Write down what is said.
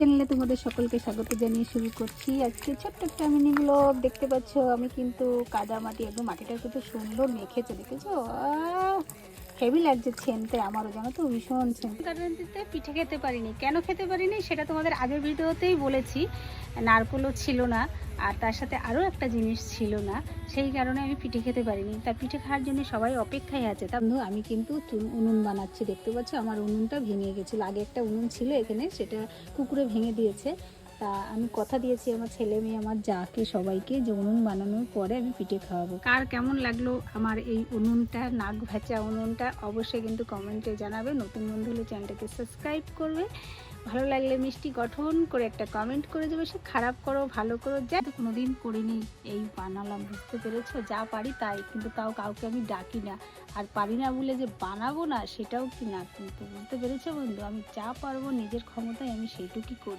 চ্যানেলে তোমাদের সকলকে স্বাগত জানিয়ে শুরু করছি আজকে ছোট্ট একটা মিনি ব্লগ। দেখতে পাচ্ছ আমি কিন্তু কাদা মাটি একদম মাটিটা কিন্তু সুন্দর মেখেছে, দেখেছো? হেভি লাগছে ছেনতে, আমারও জানো তো ভীষণ ছেন। কারণটিতে পিঠে খেতে পারিনি, কেন খেতে পারিনি সেটা তোমাদের আগের ভিডিওতেই বলেছি। নারকেলও ছিল না, আর তার সাথে আরও একটা জিনিস ছিল না, সেই কারণে আমি পিঠে খেতে পারিনি। তা পিঠে খাওয়ার জন্য সবাই অপেক্ষায় আছে। তা বন্ধু আমি কিন্তু উনুন বানাচ্ছি, দেখতে পাচ্ছ আমার উনুনটা ভেঙে গেছিলো। আগে একটা উনুন ছিল এখানে, সেটা কুকুরে ভেঙে দিয়েছে। তা আমি কথা দিয়েছি আমার ছেলে মেয়ে আমার যাকে সবাইকে যে উনুন বানানোর পরে আমি পিঠে খাওয়াবো। কার কেমন লাগলো আমার এই উনুনটা, নাক ভেজা উনুনটা, অবশ্যই কিন্তু কমেন্টে জানাবে। নতুন বন্ধু হলে চ্যানেলটাকে সাবস্ক্রাইব করবে, ভালো লাগলে মিষ্টি গঠন করে একটা কমেন্ট করে দেবে। সে খারাপ করো ভালো করো, যা কোনোদিন করিনি, এই বানালাম, বুঝতে পেরেছো? যা পারি তাই, কিন্তু তাও কাউকে আমি ডাকি না। আর পারি না বলে যে বানাবো না সেটাও কি না, কিন্তু বুঝতে পেরেছো বন্ধু? আমি যা পারবো নিজের ক্ষমতায় আমি সেইটুকুই করি।